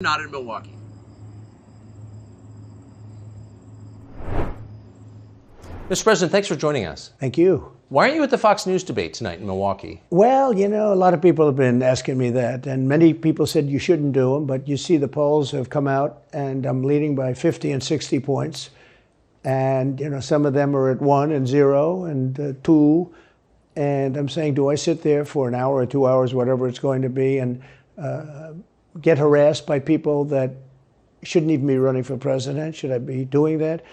Not in Milwaukee. Mr. President, thanks for joining us. Thank you. Why aren't you at the Fox News debate tonight in Milwaukee? Well, a lot of people have been asking me that, and many people said you shouldn't do them, but you see the polls have come out, and I'm leading by 50 and 60 points. And, some of them are at 1 and 0 and 2. And I'm saying, do I sit there for an hour or 2 hours, whatever it's going to be, and get harassed by people that shouldn't even be running for president? Should I be doing that?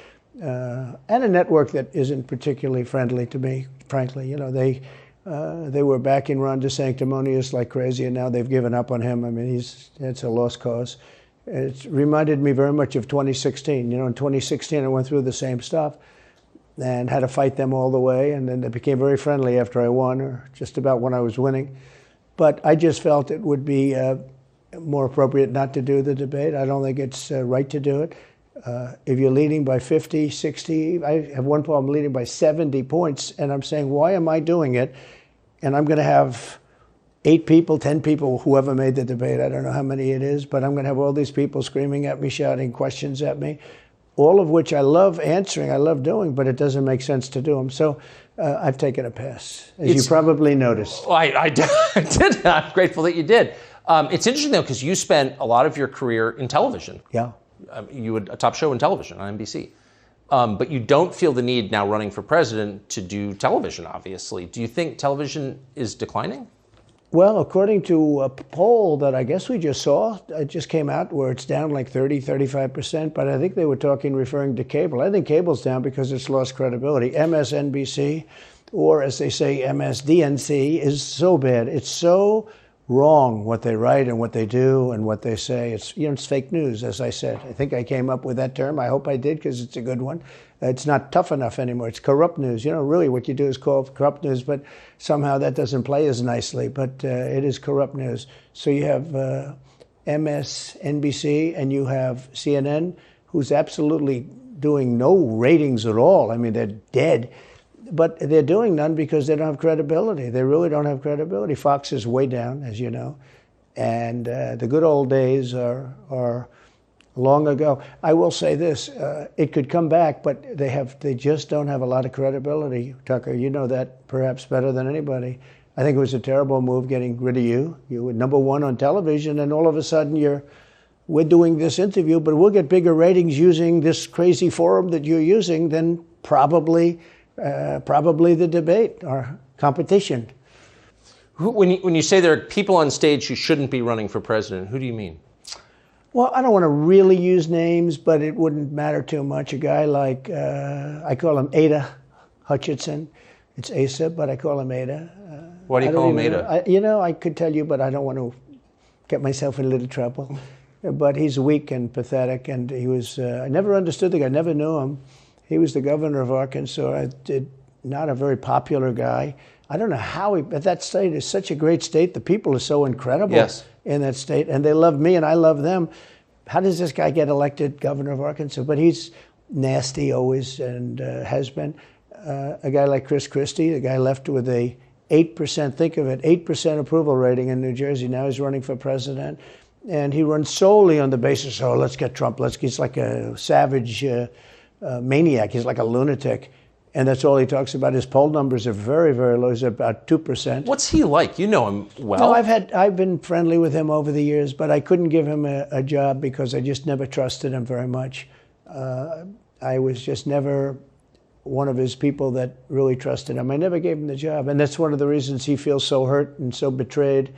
And a network that isn't particularly friendly to me, frankly. They were backing Ron DeSanctimonious like crazy, and now they've given up on him. I mean, it's a lost cause. It reminded me very much of 2016. In 2016, I went through the same stuff and had to fight them all the way, and then they became very friendly after I won, or just about when I was winning. But I just felt it would be more appropriate not to do the debate. I don't think it's right to do it. If you're leading by 50, 60, I have one problem leading by 70 points, and I'm saying, why am I doing it? And I'm going to have 8 people, 10 people, whoever made the debate, I don't know how many it is, but I'm going to have all these people screaming at me, shouting questions at me, all of which I love answering, I love doing, but it doesn't make sense to do them. So I've taken a pass, as you probably noticed. Well, I did. I'm grateful that you did. It's interesting, though, because you spent a lot of your career in television. Yeah. You had a top show in television on NBC. But you don't feel the need now running for president to do television, obviously. Do you think television is declining? Well, according to a poll that I guess we just saw, it just came out where it's down like 30, 35%, but I think they were referring to cable. I think cable's down because it's lost credibility. MSNBC, or as they say, MSDNC, is so bad. It's so wrong what they write and what they do and what they say. It's fake news, as I said. I think I came up with that term. I hope I did, because it's a good one. It's not tough enough anymore. It's corrupt news. Really what you do is call it corrupt news, but somehow that doesn't play as nicely. But it is corrupt news. So you have MSNBC and you have CNN, who's absolutely doing no ratings at all. I mean, they're dead. But they're doing none because they don't have credibility. They really don't have credibility. Fox is way down, as you know. And the good old days are long ago. I will say this, it could come back, but they just don't have a lot of credibility, Tucker. You know that perhaps better than anybody. I think it was a terrible move getting rid of you. You were #1 on television, and all of a sudden we're doing this interview, but we'll get bigger ratings using this crazy forum that you're using than probably the debate or competition. When you say there are people on stage who shouldn't be running for president, who do you mean? Well, I don't want to really use names, but it wouldn't matter too much. A guy like, I call him Ada Hutchinson. It's Asa, but I call him Ada. Why do you call him Ada? I could tell you, but I don't want to get myself in a little trouble. But he's weak and pathetic, and he was, I never understood the guy, never knew him. He was the governor of Arkansas, not a very popular guy. I don't know how but that state is such a great state. The people are so incredible in that state, and they love me and I love them. How does this guy get elected governor of Arkansas? But he's nasty always, and has been. A guy like Chris Christie, the guy left with a 8%, think of it, 8% approval rating in New Jersey. Now he's running for president, and he runs solely on the basis, let's get Trump. He's like a savage maniac. He's like a lunatic. And that's all he talks about. His poll numbers are very, very low. He's about 2%. What's he like? You know him well. No, I've been friendly with him over the years, but I couldn't give him a job because I just never trusted him very much. I was just never one of his people that really trusted him. I never gave him the job. And that's one of the reasons he feels so hurt and so betrayed.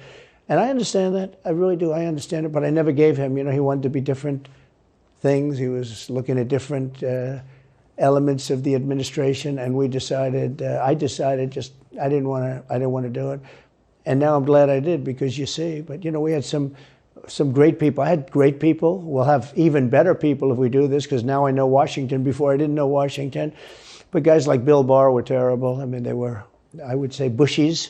And I understand that. I really do. I understand it. But I never gave him. He wanted to be different things. He was looking at different elements of the administration, and I decided I didn't want to do it. And now I'm glad I did, because you see, but we had some great people. I had great people. We'll have even better people if we do this, because now I know Washington. Before I didn't know Washington. But guys like Bill Barr were terrible. I mean, they were, I would say, Bushies.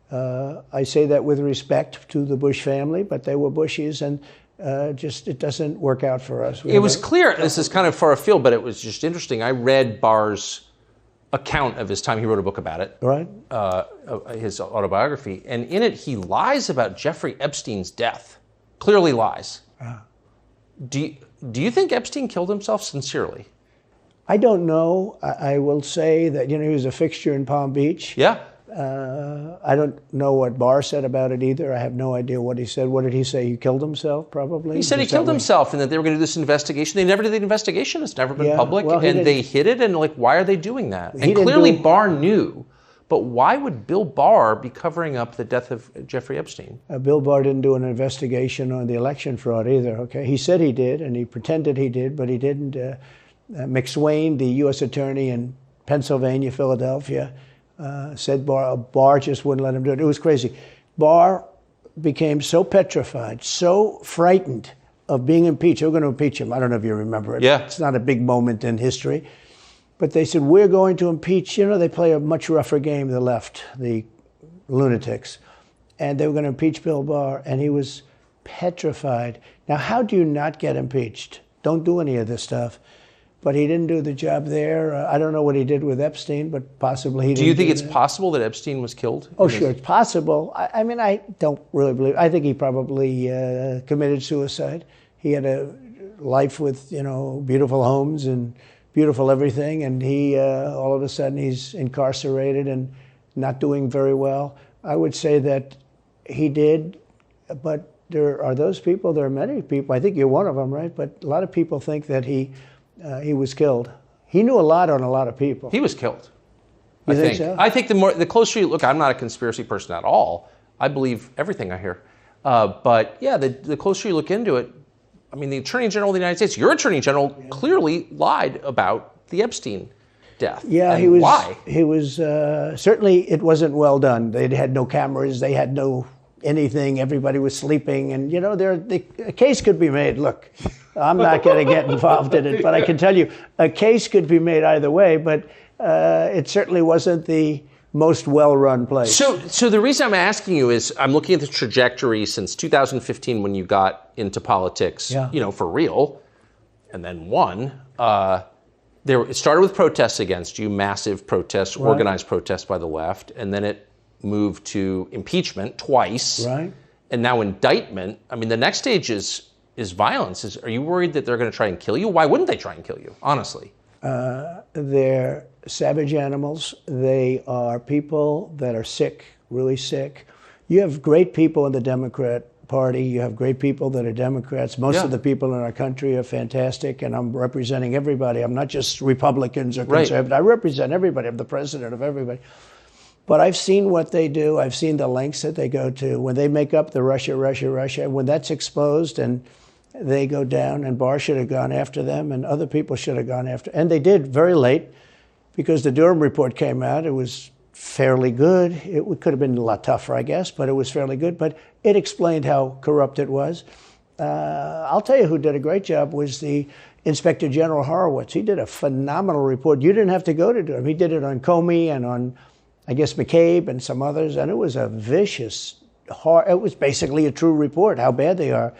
I say that with respect to the Bush family, but they were Bushies, and it doesn't work out for us. It was clear, this is kind of far afield, but it was just interesting. I read Barr's account of his time. He wrote a book about it, right? His autobiography. And in it, he lies about Jeffrey Epstein's death. Clearly lies. Do you think Epstein killed himself sincerely? I don't know. I will say that, he was a fixture in Palm Beach. Yeah. I don't know what Barr said about it either. I have no idea what he said. What did he say? He killed himself, probably? He said he killed himself and that they were going to do this investigation. They never did the investigation. It's never been public. Well, and they hid it. And why are they doing that? And clearly Barr knew. But why would Bill Barr be covering up the death of Jeffrey Epstein? Bill Barr didn't do an investigation on the election fraud either, okay? He said he did, and he pretended he did, but he didn't. McSwain, the U.S. attorney in Pennsylvania, Philadelphia, said Barr just wouldn't let him do it. It was crazy. Barr became so petrified, so frightened of being impeached. They were going to impeach him. I don't know if you remember it. Yeah. It's not a big moment in history. But they said, we're going to impeach. They play a much rougher game, the left, the lunatics. And they were going to impeach Bill Barr, and he was petrified. Now, how do you not get impeached? Don't do any of this stuff. But he didn't do the job there. I don't know what he did with Epstein, but possibly he didn't. Do you think it's possible that Epstein was killed? Oh, sure, it's possible. I mean, I don't really believe. I think he probably committed suicide. He had a life with, beautiful homes and beautiful everything, and he all of a sudden he's incarcerated and not doing very well. I would say that he did, but there are those people. There are many people. I think you're one of them, right? But a lot of people think that he was killed. He knew a lot on a lot of people. He was killed. You think so? I think the closer you look, I'm not a conspiracy person at all. I believe everything I hear. But yeah, the closer you look into it, I mean, the Attorney General of the United States, your Attorney General, clearly lied about the Epstein death. Yeah, and he was. Why? He was certainly. It wasn't well done. They had no cameras. They had no anything. Everybody was sleeping, and a case could be made. Look, I'm not going to get involved in it, but I can tell you, a case could be made either way. But it certainly wasn't the most well-run place. So the reason I'm asking you is I'm looking at the trajectory since 2015 when you got into politics, for real, and then won. It started with protests against you, massive protests, right. Organized protests by the left, and then it moved to impeachment twice, right? And now indictment. I mean, the next stage is violence. Are you worried that they're going to try and kill you? Why wouldn't they try and kill you, honestly? They're savage animals. They are people that are sick, really sick. You have great people in the Democrat Party. You have great people that are Democrats. Most of the people in our country are fantastic, and I'm representing everybody. I'm not just Republicans or conservatives. Right. I represent everybody. I'm the president of everybody. But I've seen what they do. I've seen the lengths that they go to. When they make up the Russia, when that's exposed and they go down, and Barr should have gone after them, and other people should have gone after. And they did very late, because the Durham report came out. It was fairly good. It could have been a lot tougher, I guess, but it was fairly good. But it explained how corrupt it was. I'll tell you who did a great job was the Inspector General Horowitz. He did a phenomenal report. You didn't have to go to Durham. He did it on Comey and on, I guess, McCabe and some others, and it was a vicious, it was basically a true report, how bad they are.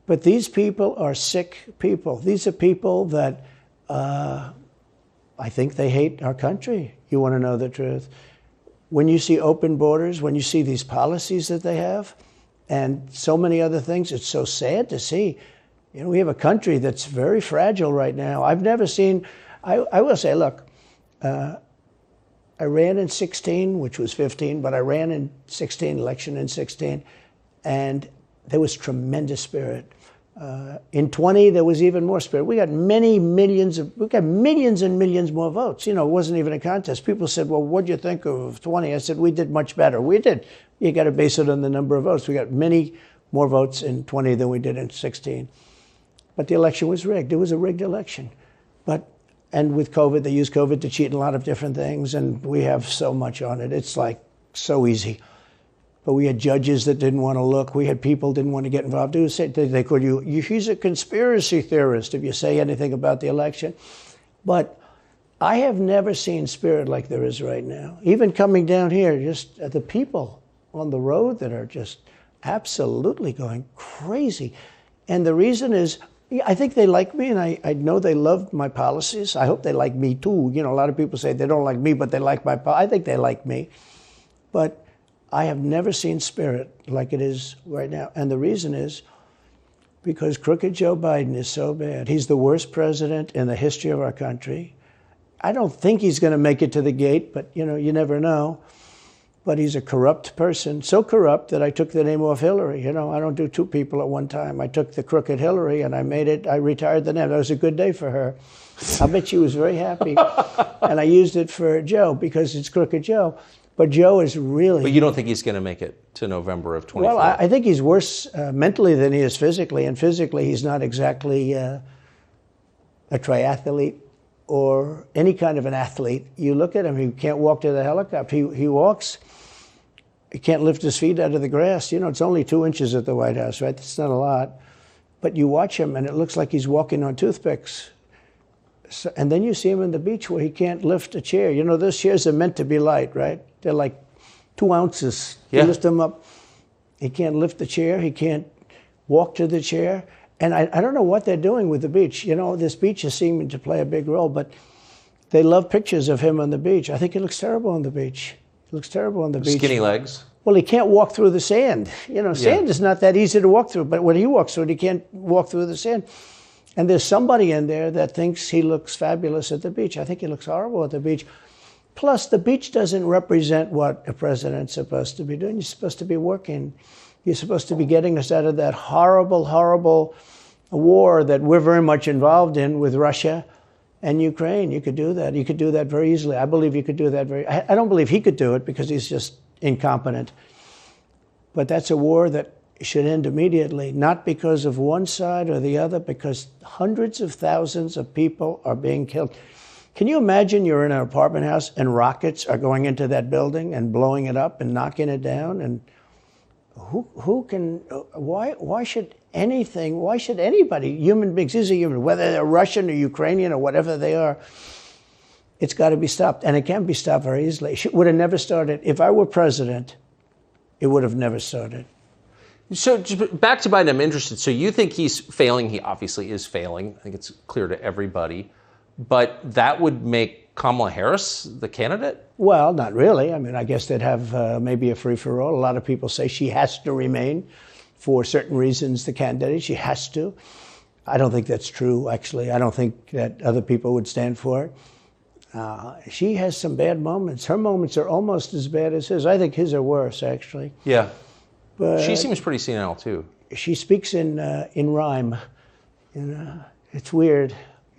But these people are sick people. These are people that I think they hate our country. You want to know the truth. When you see open borders, when you see these policies that they have, and so many other things, it's so sad to see. We have a country that's very fragile right now. I've never seen, I will say, look, I ran in 16, which was 15, but I ran in 16, election in 16, and there was tremendous spirit. In 20, there was even more spirit. We got millions and millions more votes. It wasn't even a contest. People said, well, what'd you think of 20? I said, we did much better. We did. You got to base it on the number of votes. We got many more votes in 20 than we did in 16. But the election was rigged. It was a rigged election. And with COVID, they used COVID to cheat in a lot of different things, and we have so much on it. It's so easy. But we had judges that didn't want to look. We had people didn't want to get involved. They called you, he's a conspiracy theorist if you say anything about the election. But I have never seen spirit like there is right now. Even coming down here, just the people on the road that are just absolutely going crazy. And the reason is, I think they like me, and I know they love my policies. I hope they like me too. A lot of people say they don't like me, but they like my policies. I think they like me. But I have never seen spirit like it is right now. And the reason is, Because crooked Joe Biden is so bad. He's the worst president in the history of our country. I don't think he's going to make it to the gate, but you never know. But he's a corrupt person, so corrupt that I took the name off Hillary. I don't do two people at one time. I took the crooked Hillary and I retired the name. That was a good day for her. I bet she was very happy. And I used it for Joe because it's crooked Joe. But Joe is really... But you don't think he's going to make it to November of 24? Well, I think he's worse mentally than he is physically. And physically, he's not exactly a triathlete or any kind of an athlete. You look at him, he can't walk to the helicopter. He walks, he can't lift his feet out of the grass. It's only 2 inches at the White House, right? That's not a lot. But you watch him, and it looks like he's walking on toothpicks. So, and then you see him on the beach where he can't lift a chair. Those chairs are meant to be light, right? They're like 2 ounces. Yeah. You lift them up. He can't lift the chair. He can't walk to the chair. And I don't know what they're doing with the beach. This beach is seeming to play a big role, but they love pictures of him on the beach. I think he looks terrible on the beach. He looks terrible on the beach. Skinny legs. Well, he can't walk through the sand. Sand is not that easy to walk through, but when he walks through it, he can't walk through the sand. And there's somebody in there that thinks he looks fabulous at the beach. I think he looks horrible at the beach. Plus, the beach doesn't represent what a president's supposed to be doing. You're supposed to be working. You're supposed to be getting us out of that horrible, horrible war that we're very much involved in with Russia and Ukraine. You could do that. You could do that very easily. I believe you could do that I don't believe he could do it because he's just incompetent. But that's a war that should end immediately, not because of one side or the other, because hundreds of thousands of people are being killed. Can you imagine you're in an apartment house and rockets are going into that building and blowing it up and knocking it down? And why should anybody, human beings, these are human, whether they're Russian or Ukrainian or whatever they are, it's got to be stopped. And it can be stopped very easily. It would have never started. If I were president, it would have never started. So back to Biden, I'm interested. So you think he's failing? He obviously is failing. I think it's clear to everybody. But that would make Kamala Harris the candidate? Well, not really. I guess they'd have maybe a free-for-all. A lot of people say she has to remain for certain reasons, the candidate. She has to. I don't think that's true, actually. I don't think that other people would stand for it. She has some bad moments. Her moments are almost as bad as his. I think his are worse, actually. Yeah. But she seems pretty senile, too. She speaks in rhyme. It's weird.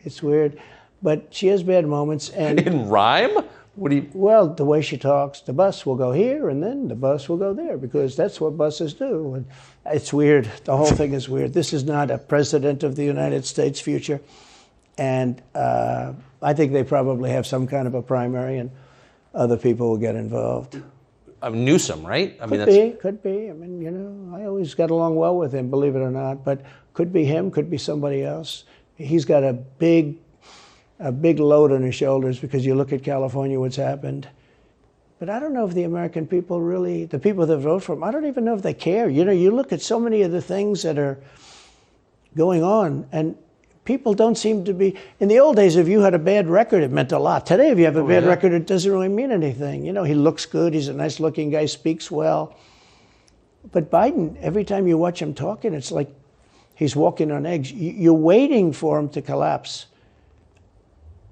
It's weird. But she has bad moments. And in rhyme? What do you... Well, the way she talks, the bus will go here and then the bus will go there because that's what buses do. And it's weird. The whole thing is weird. This is not a president of the United States future. And I think they probably have some kind of a primary and other people will get involved. Newsom, right? Could be. I always got along well with him, believe it or not. But could be him, could be somebody else. He's got a big load on his shoulders because you look at California, what's happened. But I don't know if the American people really, the people that vote for him, I don't even know if they care. You look at so many of the things that are going on, and people don't seem to be, in the old days, if you had a bad record, it meant a lot. Today, if you have a bad record, it doesn't really mean anything. He looks good, he's a nice looking guy, speaks well. But Biden, every time you watch him talking, it's like he's walking on eggs. You're waiting for him to collapse.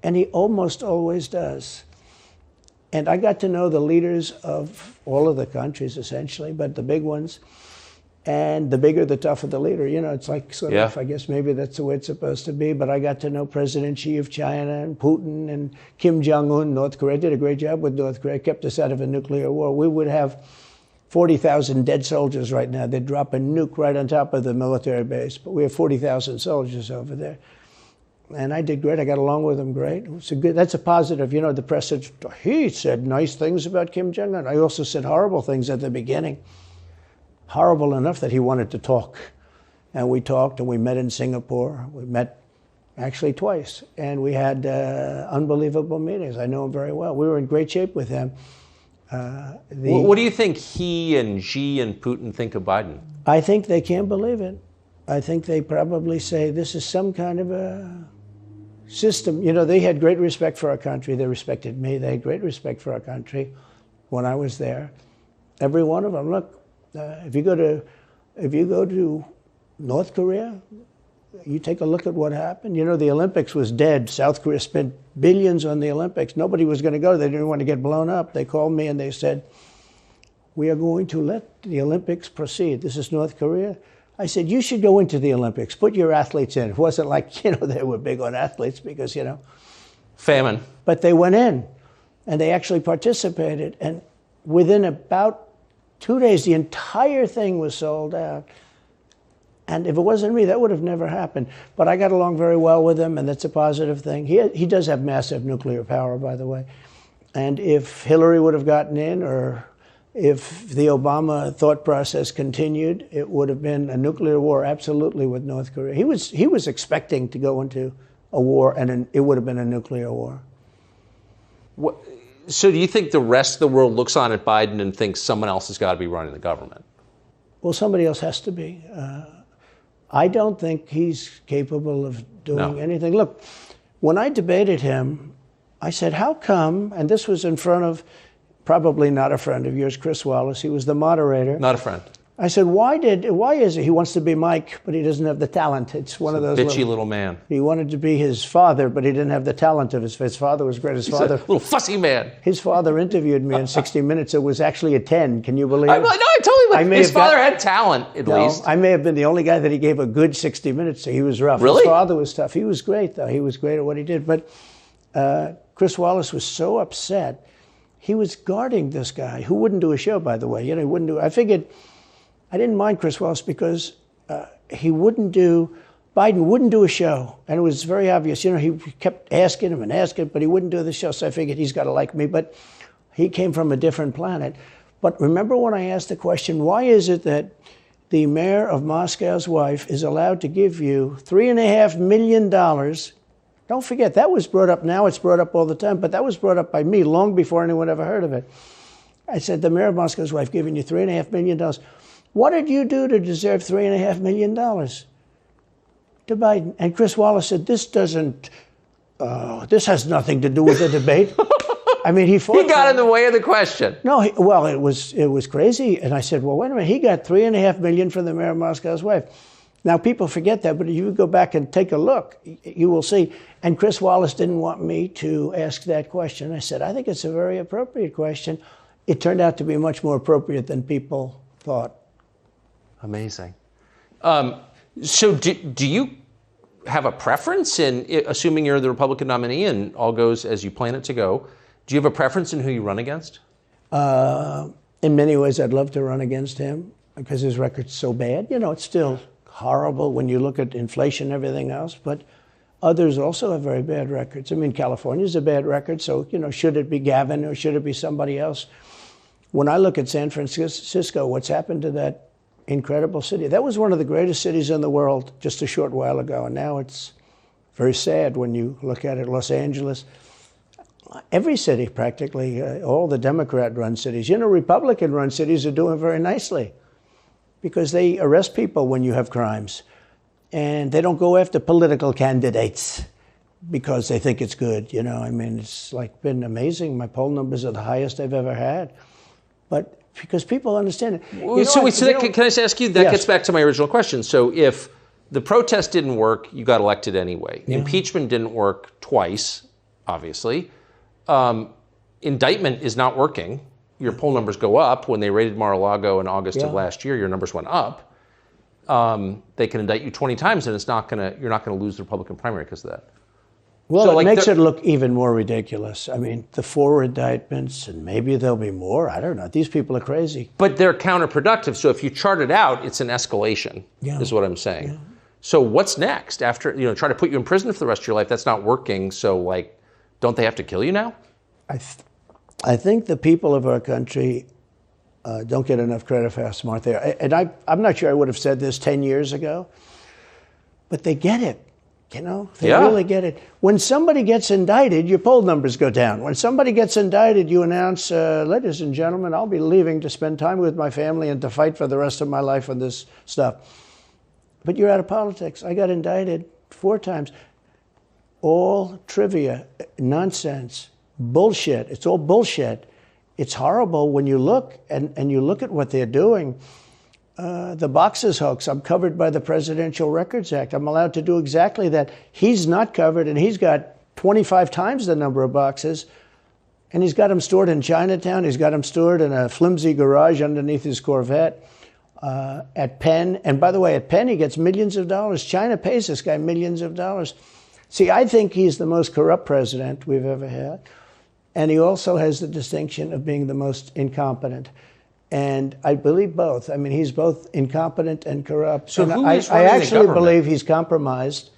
And he almost always does. And I got to know the leaders of all of the countries, essentially, but the big ones. And the bigger, the tougher the leader. It's like sort of, I guess maybe that's the way it's supposed to be. But I got to know President Xi of China and Putin and Kim Jong-un, North Korea. Did a great job with North Korea, kept us out of a nuclear war. We would have 40,000 dead soldiers right now. They'd drop a nuke right on top of the military base. But we have 40,000 soldiers over there. And I did great. I got along with him great. That's a positive. The press said, he said nice things about Kim Jong-un. I also said horrible things at the beginning. Horrible enough that he wanted to talk. And we talked and we met in Singapore. We met actually twice. And we had unbelievable meetings. I know him very well. We were in great shape with him. What do you think he and Xi and Putin think of Biden? I think they can't believe it. I think they probably say this is some kind of a system. They had great respect for our country. They respected me. They had great respect for our country when I was there. Every one of them. Look, if you go to North Korea, you take a look at what happened. You know, the Olympics was dead. South Korea spent billions on the Olympics. Nobody was going to go. They didn't want to get blown up. They called me and they said, we are going to let the Olympics proceed. This is North Korea. I said, you should go into the Olympics. Put your athletes in. It wasn't like, they were big on athletes because, famine. But they went in and they actually participated. And within about 2 days, the entire thing was sold out. And if it wasn't me, that would have never happened. But I got along very well with him, and that's a positive thing. He does have massive nuclear power, by the way. And if Hillary would have gotten in, or if the Obama thought process continued, it would have been a nuclear war, absolutely, with North Korea. He was expecting to go into a war, and it would have been a nuclear war. So do you think the rest of the world looks on at Biden and thinks someone else has got to be running the government? Well, somebody else has to be. I don't think he's capable of doing anything. Look, when I debated him, I said, how come, and this was in front of probably not a friend of yours, Chris Wallace. He was the moderator. Not a friend. I said, why is it he wants to be Mike, but he doesn't have the talent? It's one of those bitchy little man. He wanted to be his father, but he didn't have the talent of his father was great. His father, a little fussy man. His father interviewed me in 60 Minutes. It was actually a 10. Can you believe it? No, I totally believe his father had talent, at least. I may have been the only guy that he gave a good 60 Minutes to. He was rough. Really? His father was tough. He was great, though. He was great at what he did. But Chris Wallace was so upset. He was guarding this guy who wouldn't do a show, by the way. He wouldn't do. I figured I didn't mind Chris Wallace because Biden wouldn't do a show. And it was very obvious. He kept asking him and asking, but he wouldn't do the show. So I figured he's got to like me. But he came from a different planet. But remember when I asked the question, why is it that the mayor of Moscow's wife is allowed to give you $3.5 million? Don't forget, that was brought up. Now it's brought up all the time, but that was brought up by me long before anyone ever heard of it. I said, the mayor of Moscow's wife giving you $3.5 million. What did you do to deserve $3.5 million? To Biden. And Chris Wallace said, this has nothing to do with the debate. I mean, he got in the way of the question. No, it was crazy. And I said, well, wait a minute. He got $3.5 million from the mayor of Moscow's wife. Now, people forget that, but if you go back and take a look, you will see. And Chris Wallace didn't want me to ask that question. I said, I think it's a very appropriate question. It turned out to be much more appropriate than people thought. Amazing. So do you have a preference in, assuming you're the Republican nominee and all goes as you plan it to go, do you have a preference in who you run against? In many ways, I'd love to run against him because his record's so bad. It's still horrible when you look at inflation and everything else, but others also have very bad records. I mean, California's a bad record, so, should it be Gavin or should it be somebody else? When I look at San Francisco, what's happened to that incredible city? That was one of the greatest cities in the world just a short while ago, and now it's very sad when you look at it. Los Angeles, every city practically, all the Democrat-run cities. Republican-run cities are doing very nicely because they arrest people when you have crimes. And they don't go after political candidates because they think it's good. It's been amazing. My poll numbers are the highest I've ever had. But because people understand it. Can I just ask you, that gets back to my original question. So if the protest didn't work, you got elected anyway. Yeah. Impeachment didn't work twice, obviously. Indictment is not working. Your poll numbers go up. When they raided Mar-a-Lago in August of last year, your numbers went up. They can indict you 20 times, and you're not going to lose the Republican primary because of that. Well, so it makes it look even more ridiculous. I mean, the 4 indictments, and maybe there'll be more. I don't know. These people are crazy. But they're counterproductive. So if you chart it out, it's an escalation, is what I'm saying. Yeah. So what's next? After, try to put you in prison for the rest of your life, that's not working. So, don't they have to kill you now? I think the people of our country don't get enough credit for how smart they are. And I'm not sure I would have said this 10 years ago, but they get it. They really get it. When somebody gets indicted, your poll numbers go down. When somebody gets indicted, you announce, ladies and gentlemen, I'll be leaving to spend time with my family and to fight for the rest of my life on this stuff. But you're out of politics. I got indicted 4 times. All trivia, nonsense, bullshit. It's all bullshit. It's horrible when you look and you look at what they're doing. the boxes hoax. I'm covered by the Presidential Records Act. I'm allowed to do exactly that. He's not covered, and he's got 25 times the number of boxes, and he's got them stored in Chinatown. He's got them stored in a flimsy garage underneath his Corvette at Penn. And by the way, at Penn, he gets millions of dollars. China pays this guy millions of dollars. See, I think he's the most corrupt president we've ever had, and he also has the distinction of being the most incompetent. And I believe both. I mean, he's both incompetent and corrupt. So and I actually believe he's compromised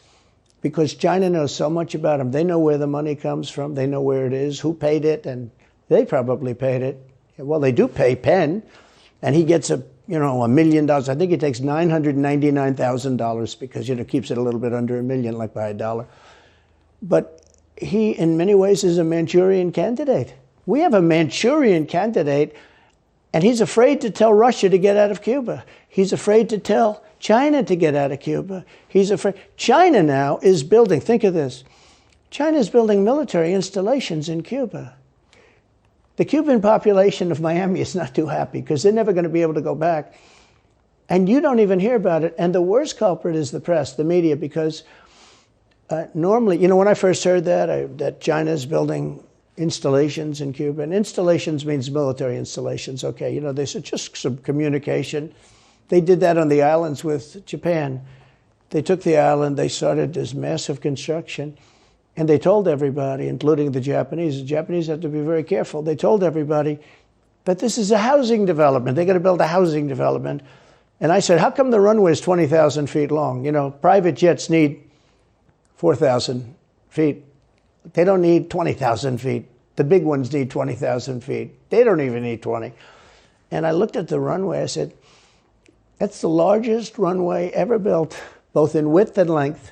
because China knows so much about him. They know where the money comes from. They know where it is, who paid it, and they probably paid it. Well, they do pay Penn, and he gets $1 million. I think he takes $999,000 because, keeps it a little bit under $1 million, like by $1. But he, in many ways, is a Manchurian candidate. We have a Manchurian candidate. And he's afraid to tell Russia to get out of Cuba. He's afraid to tell China to get out of Cuba. He's afraid. China now is building, think of this, China is building military installations in Cuba. The Cuban population of Miami is not too happy because they're never going to be able to go back. And you don't even hear about it. And the worst culprit is the press, the media, because normally, when I first heard that China's building installations in Cuba, and installations means military installations, okay, they said just some communication. They did that on the islands with Japan. They took the island, they started this massive construction, and they told everybody, including the Japanese have to be very careful, they told everybody that this is a housing development. They're going to build a housing development. And I said, how come the runway is 20,000 feet long? Private jets need 4,000 feet. They don't need 20,000 feet. The big ones need 20,000 feet. They don't even need 20. And I looked at the runway. I said, that's the largest runway ever built, both in width and length,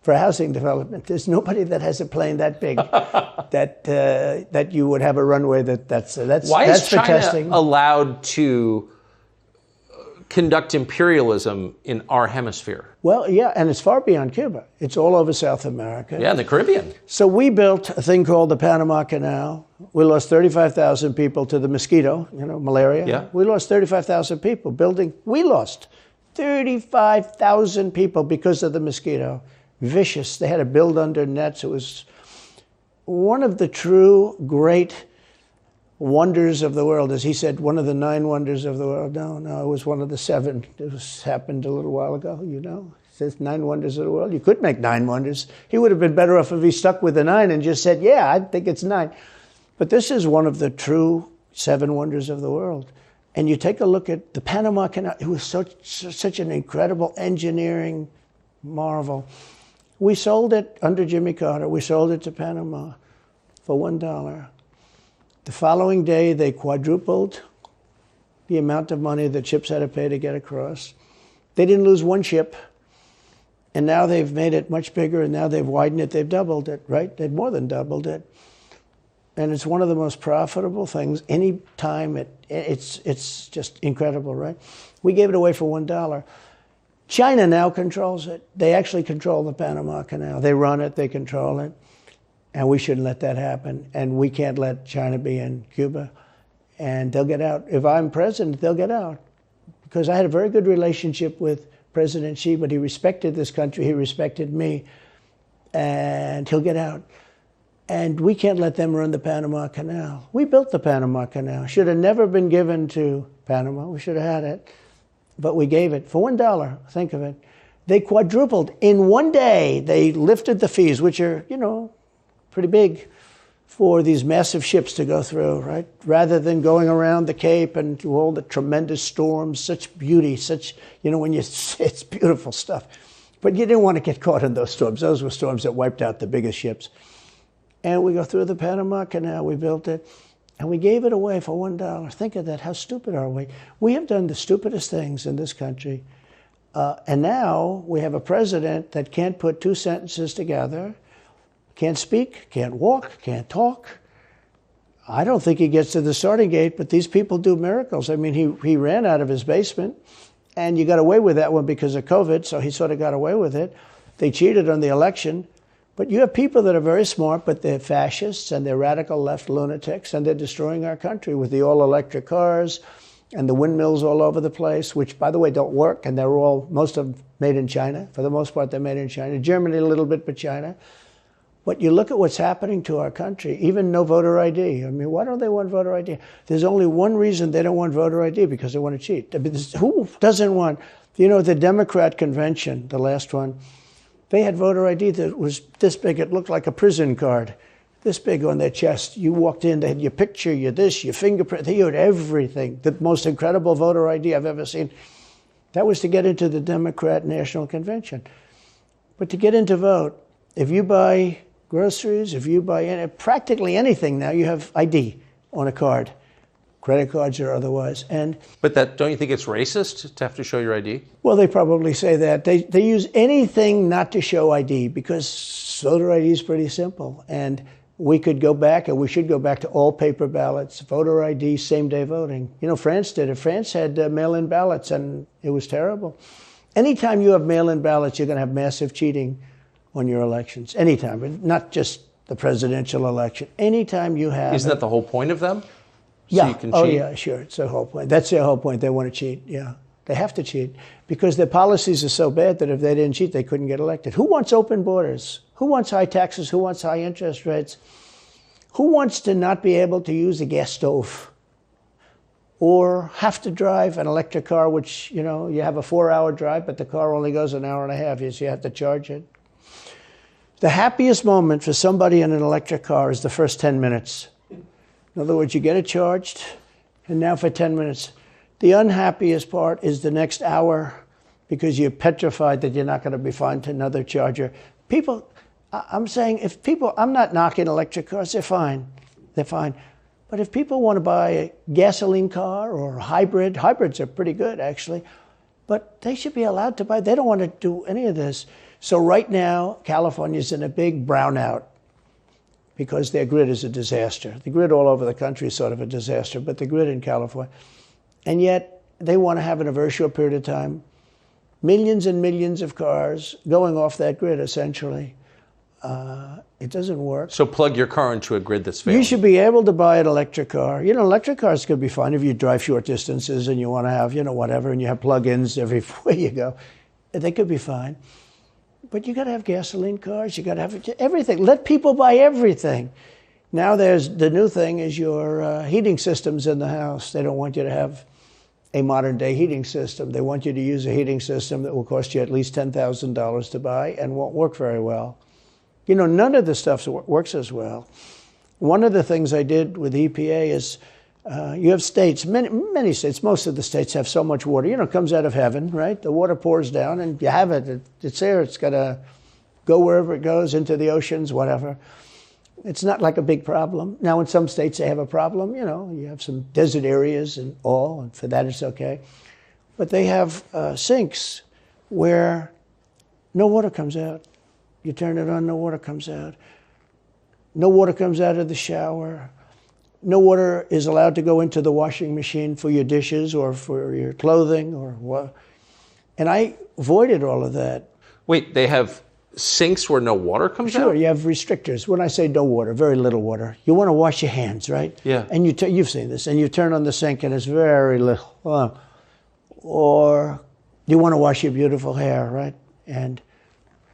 for housing development. There's nobody that has a plane that big that you would have a runway that's Why is for China testing. allowed to conduct imperialism in our hemisphere? Well, yeah, and it's far beyond Cuba. It's all over South America. Yeah, in the Caribbean. So we built a thing called the Panama Canal. We lost 35,000 people to the mosquito, malaria. Yeah. We lost 35,000 people building. We lost 35,000 people because of the mosquito. Vicious. They had to build under nets. It was one of the true great wonders of the world. As he said, one of the 9 wonders of the world. No, it was one of the 7. It happened a little while ago, It says 9 wonders of the world. You could make 9 wonders. He would have been better off if he stuck with the 9 and just said, yeah, I think it's 9. But this is one of the true 7 wonders of the world. And you take a look at the Panama Canal. It was such an incredible engineering marvel. We sold it under Jimmy Carter. We sold it to Panama for $1. The following day, they quadrupled the amount of money that ships had to pay to get across. They didn't lose one ship. And now they've made it much bigger, and now they've widened it. They've doubled it, right? They've more than doubled it. And it's one of the most profitable things. Any time it's just incredible, right? We gave it away for $1. China now controls it. They actually control the Panama Canal. They run it, they control it. And we shouldn't let that happen. And we can't let China be in Cuba. And they'll get out. If I'm president, they'll get out. Because I had a very good relationship with President Xi, but he respected this country, he respected me, and he'll get out. And we can't let them run the Panama Canal. We built the Panama Canal. Should have never been given to Panama. We should have had it. But we gave it for $1. Think of it. They quadrupled. In one day, they lifted the fees, which are, pretty big, for these massive ships to go through, right? Rather than going around the Cape and through all the tremendous storms, such beauty, it's beautiful stuff. But you didn't want to get caught in those storms. Those were storms that wiped out the biggest ships. And we go through the Panama Canal, we built it, and we gave it away for $1. Think of that, how stupid are we? We have done the stupidest things in this country. And now we have a president that can't put 2 sentences together, can't speak, can't walk, can't talk. I don't think he gets to the starting gate, but these people do miracles. I mean, he ran out of his basement, and you got away with that one because of COVID, so he sort of got away with it. They cheated on the election. But you have people that are very smart, but they're fascists, and they're radical left lunatics, and they're destroying our country with the all-electric cars and the windmills all over the place, which, by the way, don't work, and they're all, most of them made in China. For the most part, they're made in China. Germany a little bit, but China. But you look at what's happening to our country, even no voter ID. I mean, why don't they want voter ID? There's only one reason they don't want voter ID, because they want to cheat. I mean, who doesn't want, the Democrat convention, the last one, they had voter ID that was this big. It looked like a prison card, this big on their chest. You walked in, they had your picture, your this, your fingerprint, they had everything. The most incredible voter ID I've ever seen. That was to get into the Democrat National Convention. But to get into vote, if you buy groceries, if you buy practically anything now, you have ID on a card, credit cards or otherwise. But don't you think it's racist to have to show your ID? Well, they probably say that. They use anything not to show ID, because voter ID is pretty simple. And we could go back, and we should go back to all paper ballots, voter ID, same-day voting. France did it. France had mail-in ballots, and it was terrible. Anytime you have mail-in ballots, you're going to have massive cheating on your elections. Anytime, not just the presidential election. Anytime you have... Isn't that the whole point of them? So yeah. you can cheat? Oh, yeah, sure. It's the whole point. That's their whole point. They want to cheat, yeah. They have to cheat, because their policies are so bad that if they didn't cheat, they couldn't get elected. Who wants open borders? Who wants high taxes? Who wants high interest rates? Who wants to not be able to use a gas stove? Or have to drive an electric car, which, you have a 4-hour drive, but the car only goes an hour and a half, so you have to charge it. The happiest moment for somebody in an electric car is the first 10 minutes. In other words, you get it charged, and now for 10 minutes. The unhappiest part is the next hour, because you're petrified that you're not going to be found another charger. People, I'm saying, I'm not knocking electric cars, they're fine. They're fine. But if people want to buy a gasoline car or a hybrid, hybrids are pretty good, actually, but they should be allowed to buy. They don't want to do any of this. So right now, California's in a big brownout because their grid is a disaster. The grid all over the country is sort of a disaster, but the grid in California. And yet, they want to have, in a very short period of time, millions and millions of cars going off that grid, essentially. It doesn't work. So plug your car into a grid that's failing. You should be able to buy an electric car. Electric cars could be fine if you drive short distances and you want to have, whatever, and you have plug-ins everywhere you go. They could be fine. But you got to have gasoline cars. You got to have everything. Let people buy everything. Now the new thing is your heating systems in the house. They don't want you to have a modern-day heating system. They want you to use a heating system that will cost you at least $10,000 to buy and won't work very well. None of the stuff works as well. One of the things I did with EPA is you have states, many states, most of the states have so much water. It comes out of heaven, right? The water pours down and you have it. It's there. It's got to go wherever it goes, into the oceans, whatever. It's not like a big problem. Now, in some states, they have a problem. You have some desert areas and all, and for that, it's okay. But they have sinks where no water comes out. You turn it on, no water comes out. No water comes out of the shower. No water is allowed to go into the washing machine for your dishes or for your clothing or what. And I avoided all of that. Wait, they have sinks where no water comes out? Sure, you have restrictors. When I say no water, very little water. You want to wash your hands, right? Yeah. And you've seen this, and you turn on the sink and it's very little. Or you want to wash your beautiful hair, right? And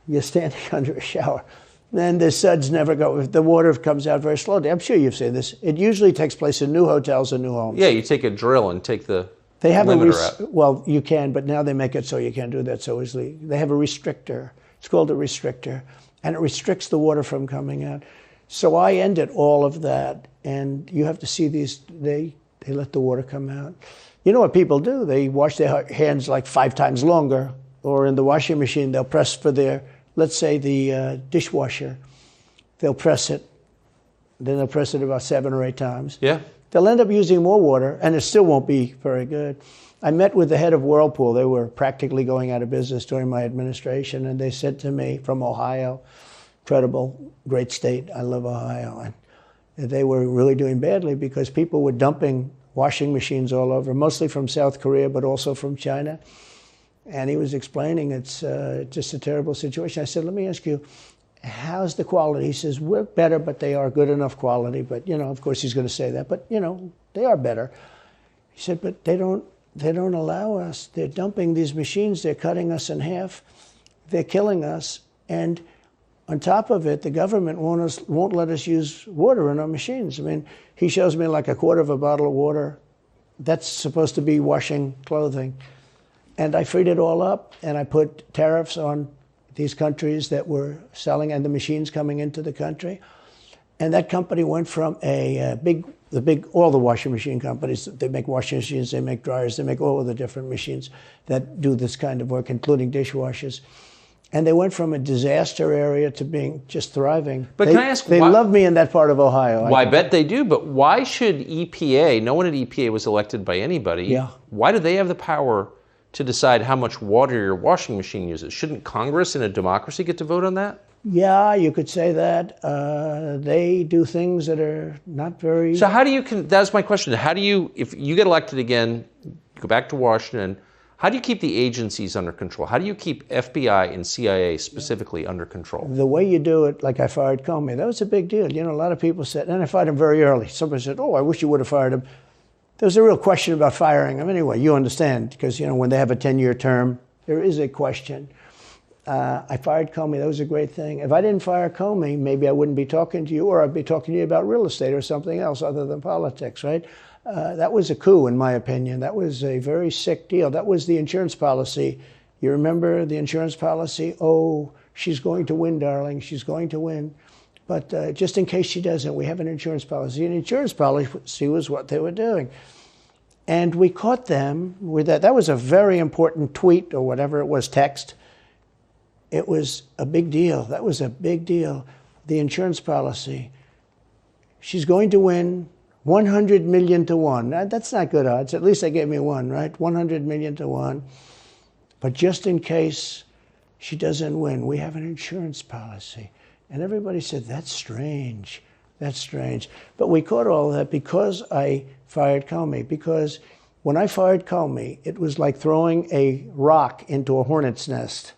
you're standing under a shower. Then the suds never go. The water comes out very slowly. I'm sure you've seen this. It usually takes place in new hotels and new homes. Yeah, you take a drill and take the they have limiter out. Well, you can, but now they make it so you can't do that so easily. They have a restrictor. It's called a restrictor, and it restricts the water from coming out. So I ended all of that, and you have to see these. They let the water come out. You know what people do? They wash their hands like 5 times longer, or in the washing machine, they'll press for their. Let's say the dishwasher, they'll press it, then they'll press it about 7 or 8 times. Yeah. They'll end up using more water, and it still won't be very good. I met with the head of Whirlpool. They were practically going out of business during my administration, and they said to me, from Ohio, incredible, great state, I love Ohio, and they were really doing badly because people were dumping washing machines all over, mostly from South Korea, but also from China. And he was explaining it's just a terrible situation. I said, let me ask you, how's the quality? He says, we're better, but they are good enough quality. But, of course he's going to say that. But, they are better. He He said, but they don't allow us. They're dumping these machines. They're cutting us in half. They're killing us. And on top of it, the government won't let us use water in our machines. I mean, he shows me like a quarter of a bottle of water. That's supposed to be washing clothing. And I freed it all up, and I put tariffs on these countries that were selling and the machines coming into the country. And that company went from all the washing machine companies, they make washing machines, they make dryers, they make all of the different machines that do this kind of work, including dishwashers. And they went from a disaster area to being just thriving. But can I ask, they love me in that part of Ohio. Well, I bet they do, but why should EPA, no one at EPA was elected by anybody, why do they have the power to decide how much water your washing machine uses? Shouldn't Congress in a democracy get to vote on that? Yeah, you could say that. They do things that are not very... So how do you, that's my question, how do you, if you get elected again, go back to Washington, how do you keep the agencies under control? How do you keep FBI and CIA specifically under control? The way you do it, like I fired Comey, that was a big deal. You know, a lot of people said, and I fired him very early. Somebody said, oh, I wish you would have fired him. There was a real question about firing him. Anyway, you understand, because, you know, when they have a 10-year term, there is a question. I fired Comey. That was a great thing. If I didn't fire Comey, maybe I wouldn't be talking to you, or I'd be talking to you about real estate or something else other than politics, right? That was a coup, in my opinion. That was a very sick deal. That was the insurance policy. You remember the insurance policy? Oh, she's going to win, darling. She's going to win. But just in case she doesn't, we have an insurance policy. An insurance policy was what they were doing. And we caught them with that. That was a very important tweet or whatever it was, text. It was a big deal. That was a big deal. The insurance policy. She's going to win 100 million to 1. That's not good odds. At least they gave me one, right? 100 million to 1. But just in case she doesn't win, we have an insurance policy. And everybody said, that's strange. That's strange. But we caught all of that because I fired Comey. Because when I fired Comey, it was like throwing a rock into a hornet's nest,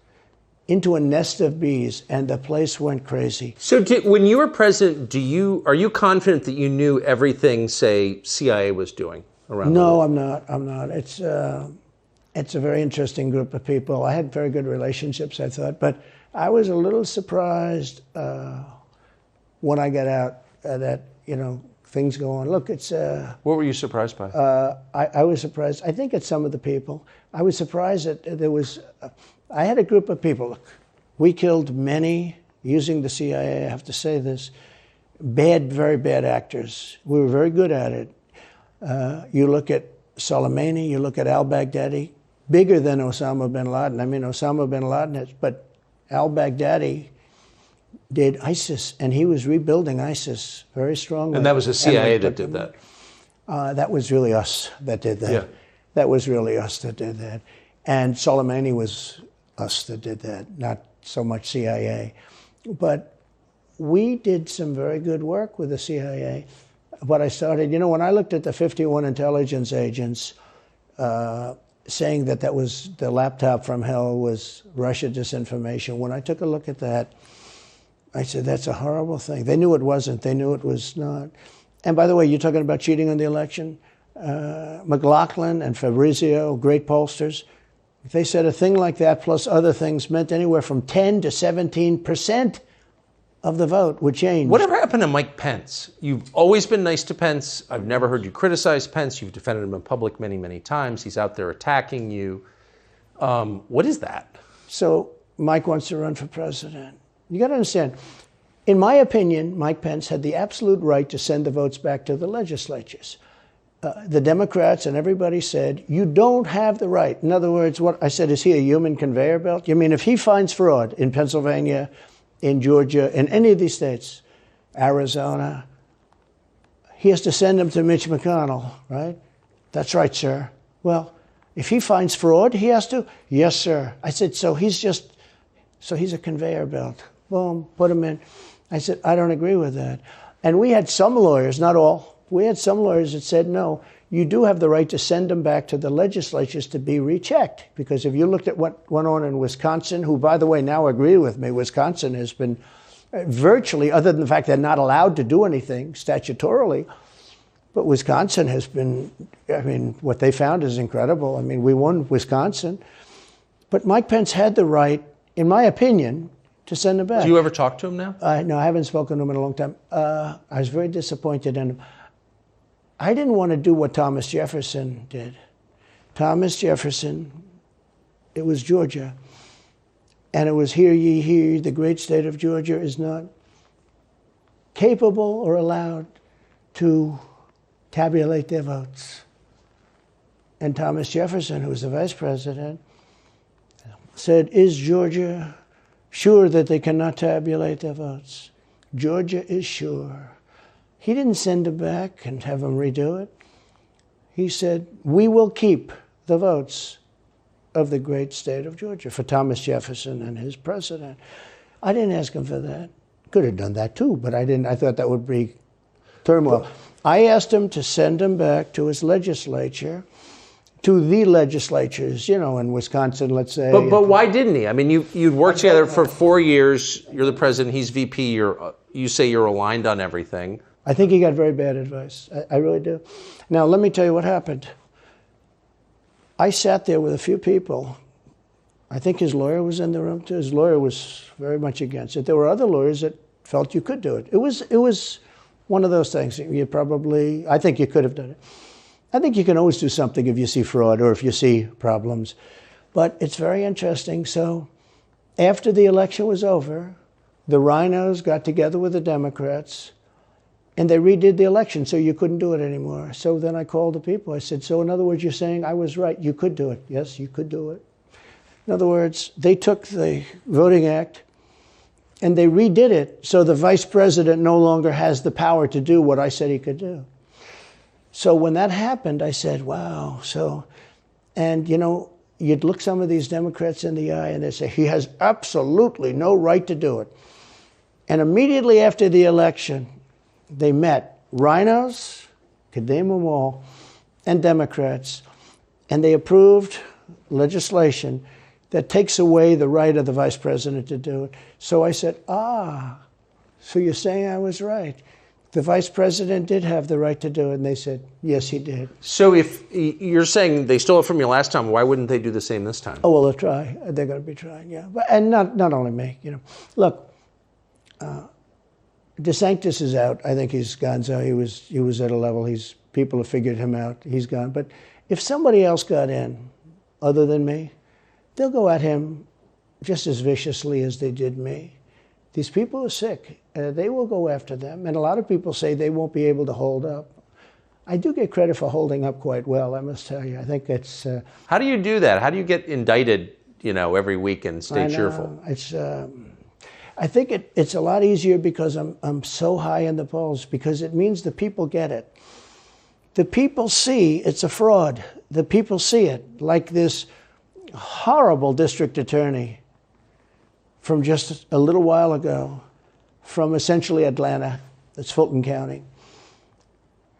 into a nest of bees, and the place went crazy. So when you were president, are you confident that you knew everything, say, CIA was doing around the world? No, I'm not. It's a very interesting group of people. I had very good relationships, I thought, but I was a little surprised when I got out that, you know, things go on. Look, it's... What were you surprised by? I was surprised. I think it's some of the people. I was surprised that there was... I had a group of people. Look, we killed many, using the CIA, I have to say this, very bad actors. We were very good at it. You look at Soleimani, you look at al-Baghdadi, bigger than Osama bin Laden. I mean, Osama bin Laden, but al-Baghdadi did ISIS, and he was rebuilding ISIS very strongly. And that was the CIA that did that? That was really us that did that. Yeah. That was really us that did that. And Soleimani was us that did that, not so much CIA. But we did some very good work with the CIA. What I started, you know, when I looked at the 51 intelligence agents saying that was the laptop from hell was Russia disinformation, when I took a look at that, I said, that's a horrible thing. They knew it wasn't. They knew it was not. And by the way, you're talking about cheating on the election? McLaughlin and Fabrizio, great pollsters, they said a thing like that plus other things meant anywhere from 10 to 17% of the vote would change. Whatever happened to Mike Pence? You've always been nice to Pence. I've never heard you criticize Pence. You've defended him in public many, many times. He's out there attacking you. What is that? So Mike wants to run for president. You got to understand, in my opinion, Mike Pence had the absolute right to send the votes back to the legislatures. The Democrats and everybody said, you don't have the right. In other words, what I said, is he a human conveyor belt? You mean if he finds fraud in Pennsylvania, in Georgia, in any of these states, Arizona, he has to send them to Mitch McConnell, right? That's right, sir. Well, if he finds fraud, he has to? Yes, sir. I said, so he's a conveyor belt. Boom, put him in. I said, I don't agree with that. And we had some lawyers, not all, we had some lawyers that said, no, you do have the right to send them back to the legislatures to be rechecked. Because if you looked at what went on in Wisconsin, who, by the way, now agree with me, Wisconsin has been virtually, other than the fact they're not allowed to do anything statutorily, But Wisconsin has been, I mean, what they found is incredible. I mean, we won Wisconsin. But Mike Pence had the right, in my opinion, to send him back. Do you ever talk to him now? No, I haven't spoken to him in a long time. I was very disappointed in him. I didn't want to do what Thomas Jefferson did. Thomas Jefferson, it was Georgia. And it was, hear ye, hear ye, the great state of Georgia is not capable or allowed to tabulate their votes. And Thomas Jefferson, who was the vice president, said, is Georgia sure that they cannot tabulate their votes? Georgia is sure. He didn't send it back and have them redo it. He said, we will keep the votes of the great state of Georgia for Thomas Jefferson and his president. I didn't ask him for that. Could have done that too, but I didn't. I thought that would be turmoil. I asked him to send him back to his legislature, to the legislatures, you know, in Wisconsin, let's say. But why didn't he? I mean, you'd worked together for 4 years. You're the president. He's VP. You say you're aligned on everything. I think he got very bad advice. I really do. Now, let me tell you what happened. I sat there with a few people. I think his lawyer was in the room too. His lawyer was very much against it. There were other lawyers that felt you could do it. It was one of those things. I think you could have done it. I think you can always do something if you see fraud or if you see problems. But it's very interesting. So after the election was over, the rhinos got together with the Democrats and they redid the election, so you couldn't do it anymore. So then I called the people. I said, so in other words, you're saying I was right. You could do it. Yes, you could do it. In other words, they took the Voting Act and they redid it so the vice president no longer has the power to do what I said he could do. So when that happened, I said, wow. And you know, you'd look some of these Democrats in the eye and they'd say, he has absolutely no right to do it. And immediately after the election, they met rhinos, could name them all, and Democrats, and they approved legislation that takes away the right of the vice president to do it. So I said, so you're saying I was right. The vice president did have the right to do it, and they said, yes, he did. So if you're saying they stole it from you last time, why wouldn't they do the same this time? Oh, well, they'll try. They're going to be trying, yeah. And not only me, you know. Look, DeSantis is out. I think he's gone. So he was at a level. People have figured him out. He's gone. But if somebody else got in, other than me, they'll go at him just as viciously as they did me. These people are sick. They will go after them. And a lot of people say they won't be able to hold up. I do get credit for holding up quite well, I must tell you. I think it's... How do you do that? How do you get indicted, you know, every week and stay cheerful? I think it's a lot easier because I'm so high in the polls, because it means the people get it. The people see it's a fraud. The people see it, like this horrible district attorney from just a little while ago, from essentially Atlanta, that's Fulton County.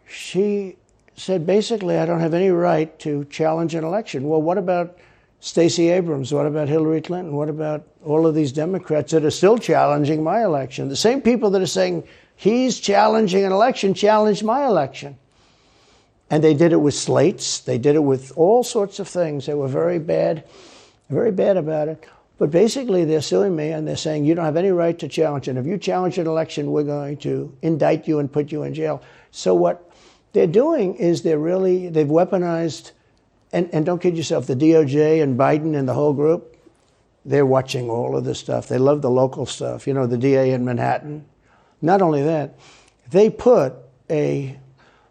She said, basically, I don't have any right to challenge an election. Well, what about Stacey Abrams? What about Hillary Clinton? What about all of these Democrats that are still challenging my election? The same people that are saying he's challenging an election challenged my election. And they did it with slates. They did it with all sorts of things. They were very bad about it. But basically, they're suing me and they're saying you don't have any right to challenge it. If you challenge an election, we're going to indict you and put you in jail. So what they're doing is they've weaponized. And don't kid yourself, the DOJ and Biden and the whole group, they're watching all of this stuff. They love the local stuff. You know, the DA in Manhattan. Not only that, they put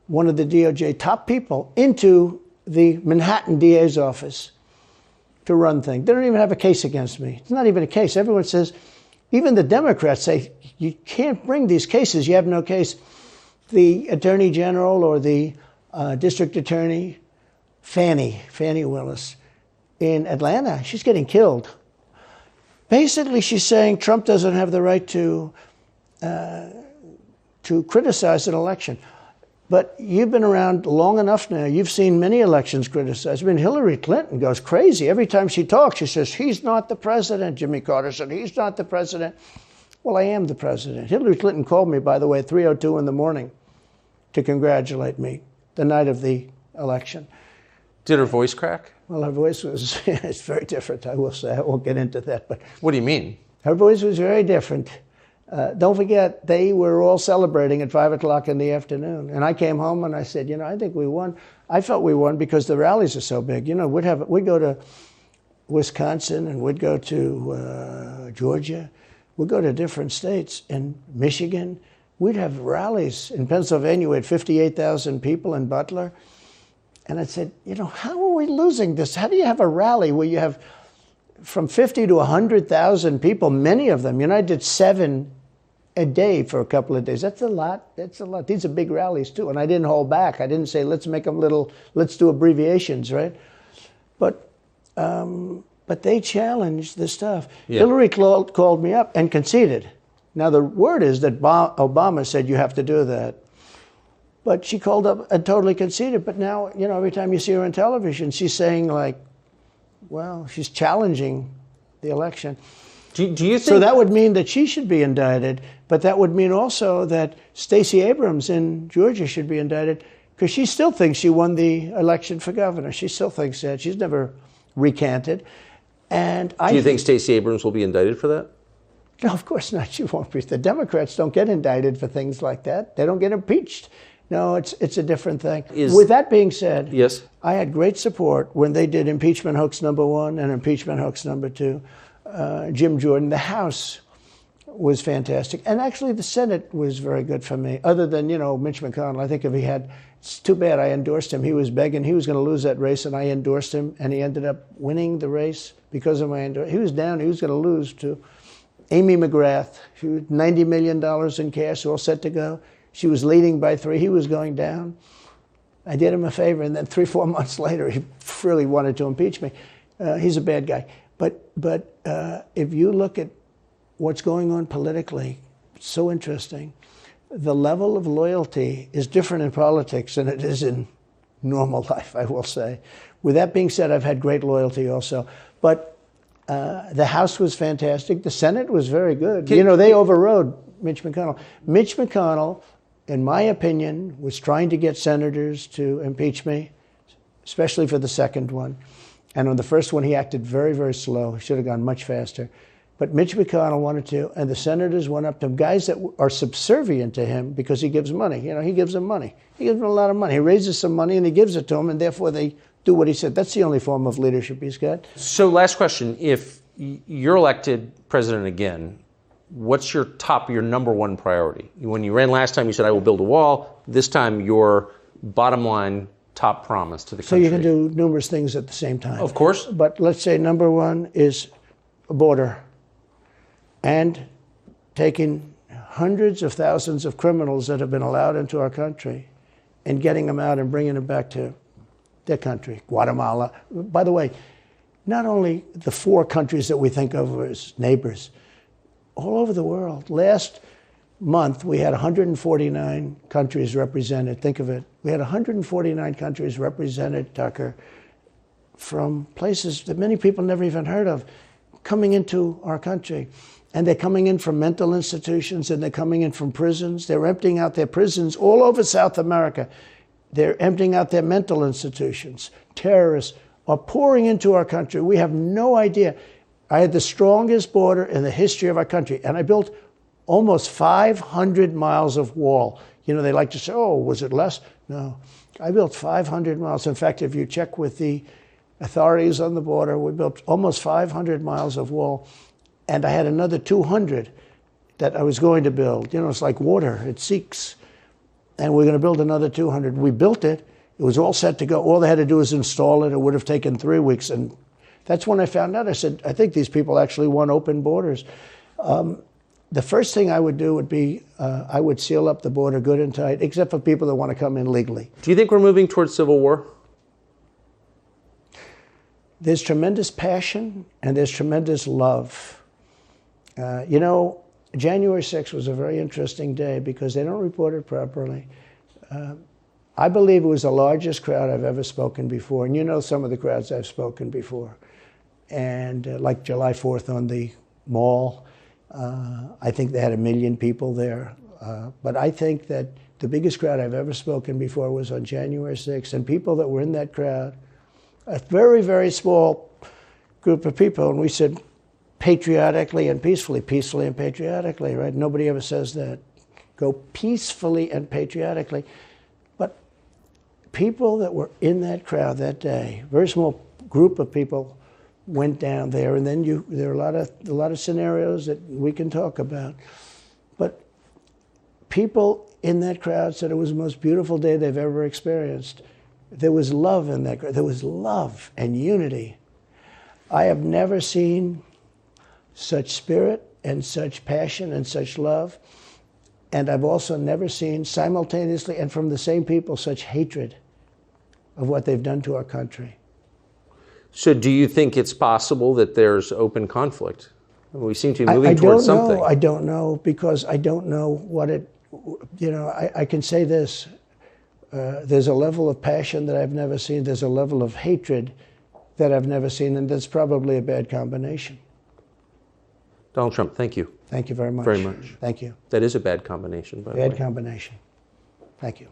one of the DOJ top people into the Manhattan DA's office to run things. They don't even have a case against me. It's not even a case. Everyone says, even the Democrats say, you can't bring these cases. You have no case. The Attorney General or the District Attorney, Fannie Willis in Atlanta, she's getting killed. Basically, she's saying Trump doesn't have the right to criticize an election. But you've been around long enough now. You've seen many elections criticized. I mean, Hillary Clinton goes crazy. Every time she talks, she says, he's not the president. Jimmy Carter said, he's not the president. Well, I am the president. Hillary Clinton called me, by the way, at 3:02 in the morning. to congratulate me the night of the election. Did her voice crack? Well, her voice was it's very different, I will say. I won't get into that. But what do you mean? Her voice was very different. Don't forget, they were all celebrating at 5 o'clock in the afternoon. And I came home and I said, I think we won. I felt we won because the rallies are so big. We'd go to Wisconsin and we'd go to Georgia. We'd go to different states. In Michigan, we'd have rallies. In Pennsylvania, we had 58,000 people in Butler. And I said, how are we losing this? How do you have a rally where you have from 50 to 100,000 people, many of them? I did 7 a day for a couple of days. That's a lot. That's a lot. These are big rallies, too. And I didn't hold back. I didn't say, let's make them let's do abbreviations, right? But they challenged the stuff. Yeah. Hillary called me up and conceded. Now, the word is that Obama said you have to do that. But she called up and totally conceded. But now, every time you see her on television, she's saying, she's challenging the election. Do you think... So that would mean that she should be indicted, but that would mean also that Stacey Abrams in Georgia should be indicted, because she still thinks she won the election for governor. She still thinks that. She's never recanted. And do you think Stacey Abrams will be indicted for that? No, of course not. She won't be. The Democrats don't get indicted for things like that. They don't get impeached. No, it's a different thing. With that being said, yes, I had great support when they did impeachment hoax number 1 and impeachment hoax number 2. Jim Jordan, the House was fantastic. And actually the Senate was very good for me, other than, Mitch McConnell. I think it's too bad I endorsed him. He was begging, he was going to lose that race, and I endorsed him, and he ended up winning the race because of my endorsement. He was down, he was going to lose to Amy McGrath. She was $90 million in cash, all set to go. She was leading by 3. He was going down. I did him a favor, and then 3-4 months later, he really wanted to impeach me. He's a bad guy. But if you look at what's going on politically, it's so interesting. The level of loyalty is different in politics than it is in normal life, I will say. With that being said, I've had great loyalty also. But the House was fantastic. The Senate was very good. They overrode Mitch McConnell. Mitch McConnell, in my opinion, was trying to get senators to impeach me, especially for the second one. And on the first one, he acted very, very slow. He should have gone much faster. But Mitch McConnell wanted to, and the senators went up to him, guys that are subservient to him because he gives money. He gives them money. He gives them a lot of money. He raises some money and he gives it to them, and therefore they do what he said. That's the only form of leadership he's got. So last question. If you're elected president again, what's your number 1 priority? When you ran last time, you said, I will build a wall. This time, your bottom line top promise to the country. So you can do numerous things at the same time. Of course. But let's say number 1 is a border, and taking hundreds of thousands of criminals that have been allowed into our country and getting them out and bringing them back to their country, Guatemala. By the way, not only the 4 countries that we think of as neighbors, all over the world. Last month, we had 149 countries represented. Think of it. We had 149 countries represented, Tucker, from places that many people never even heard of, coming into our country. And they're coming in from mental institutions, and they're coming in from prisons. They're emptying out their prisons all over South America. They're emptying out their mental institutions. Terrorists are pouring into our country. We have no idea. I had the strongest border in the history of our country, and I built almost 500 miles of wall. They like to say, oh, was it less? No. I built 500 miles. In fact, if you check with the authorities on the border, we built almost 500 miles of wall, and I had another 200 that I was going to build. It's like water. It seeks. And we're going to build another 200. We built it. It was all set to go. All they had to do was install it. It would have taken 3 weeks, and that's when I found out. I said, I think these people actually want open borders. The first thing I would do would be I would seal up the border good and tight, except for people that want to come in legally. Do you think we're moving towards civil war? There's tremendous passion and there's tremendous love. January 6th was a very interesting day because they don't report it properly. I believe it was the largest crowd I've ever spoken before. And some of the crowds I've spoken before. And like July 4th on the Mall, I think they had 1 million people there. But I think that the biggest crowd I've ever spoken before was on January 6th, and people that were in that crowd, a very, very small group of people, and we said patriotically and peacefully and patriotically, right? Nobody ever says that. Go peacefully and patriotically. But people that were in that crowd that day, very small group of people went down there, and then there are a lot of scenarios that we can talk about. But people in that crowd said it was the most beautiful day they've ever experienced. There was love in that crowd. There was love and unity. I have never seen such spirit and such passion and such love. And I've also never seen simultaneously and from the same people such hatred of what they've done to our country. So do you think it's possible that there's open conflict? We seem to be moving towards something. I don't know, because I don't know what it, I can say this. There's a level of passion that I've never seen. There's a level of hatred that I've never seen, and that's probably a bad combination. Donald Trump, thank you. Thank you very much. Very much. Thank you. That is a bad combination, by the way. Bad combination. Thank you.